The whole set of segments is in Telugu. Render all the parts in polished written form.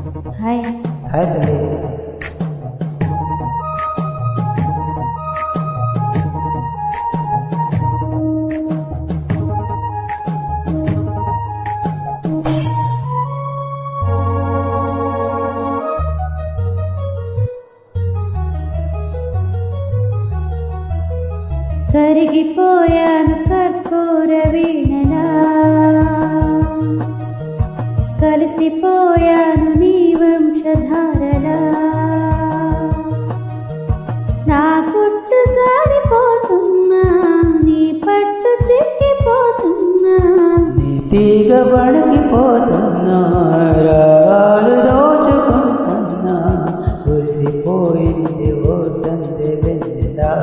హాయ్ హాయ్ తల్లి. కరిగిపోయాను కర్పూర వీణలా, కలిసిపోయాను నీ వంశధారలా. నా పుట్టు జారిపోతున్నా, నీ పట్టు చిక్కిపోతున్నా, నీ తీగ వణికిపోతున్నా, రాగాలు దోచుకుంటున్నా. కురిసిపోయింది ఓ సందె వెన్నెలా,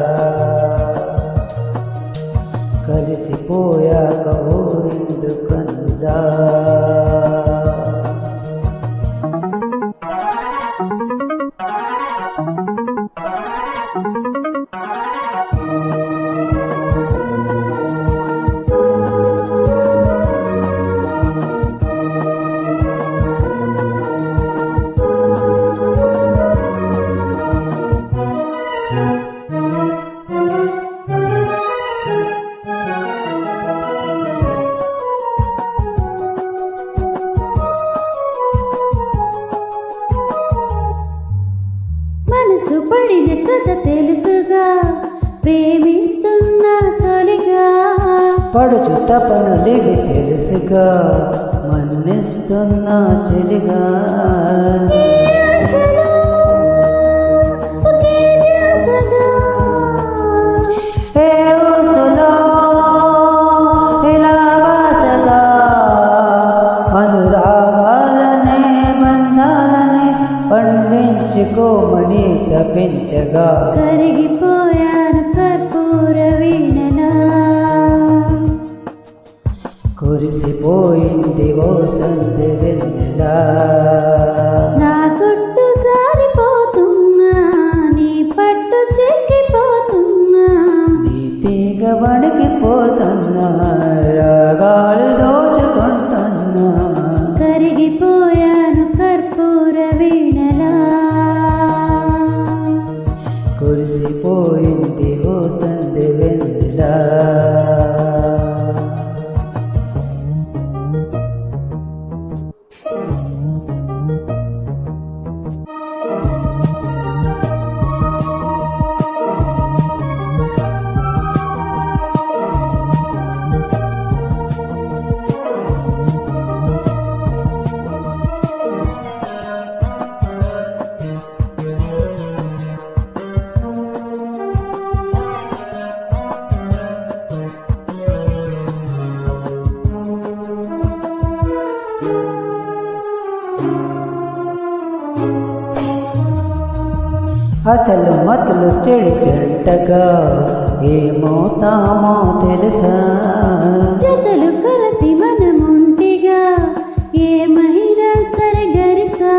కలిసిపోయాక ఓ రెండు కన్నులా. మనసు పడిన కథ తెలుసుగా, ప్రేమిస్తున్నా తొలిగా. పడుచు తపనలివి తెలుసుగా, మన్నిస్తున్నా చెలిగా. ఈ ఆశలో ఒకే ధ్యాసగా, ఏ ఊసులో ఇలా వాసగా, అనురాగాలనే బంధాలనే పండించుకోమని తప్పించగా. కరిగిపోయాను కర్పూర వీణలా, కురిసిపోయింది ఓ సందె వెన్నెలా. నా గుట్టు జారిపోతున్నా, నీ పట్టు చిక్కిపోతున్నా, నీ తీగ వణికిపోతున్నా, రాగాలు దోచుకుంటున్నా. కరిగిపోయాను కర్పూర వీణలా. కురిసిపోయింది ఓ సందె వెన్నెలా. అసలు మతులు చెడి చెడ్డగా ఏమవుతామో తెలుసా. జతలు కలిసి మనముంటిగా, ఏమైనా సరే గరిసా.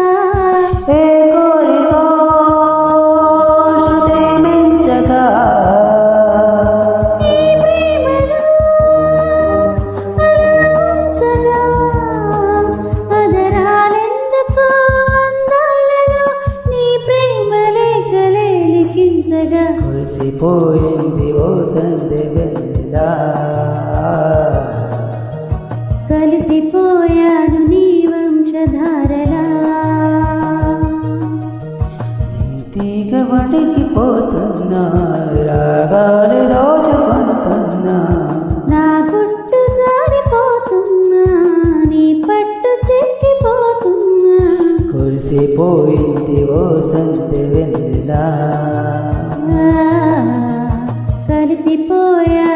ఏ కోరికో శృతి మించగా, ఈ ప్రేమలో అలా ఉంచగా, అదరాలెందుకో అందాలలో నీ ప్రేమ లేఖలే లిఖించగా. కురిసిపోయింది ఓ సందె వెన్నెలా, కలిసిపోయాను నీ వంశధారలా. నీ తీగ వణికిపోతున్నా, రాగాలు దోచుకుంటున్నా. నా గుట్టు జారిపోతున్నా, నీ పట్టు చిక్కిపోతున్నా, కురిసిపోయింది ఓ సందె వెన్నెలా. కలిసిపోయా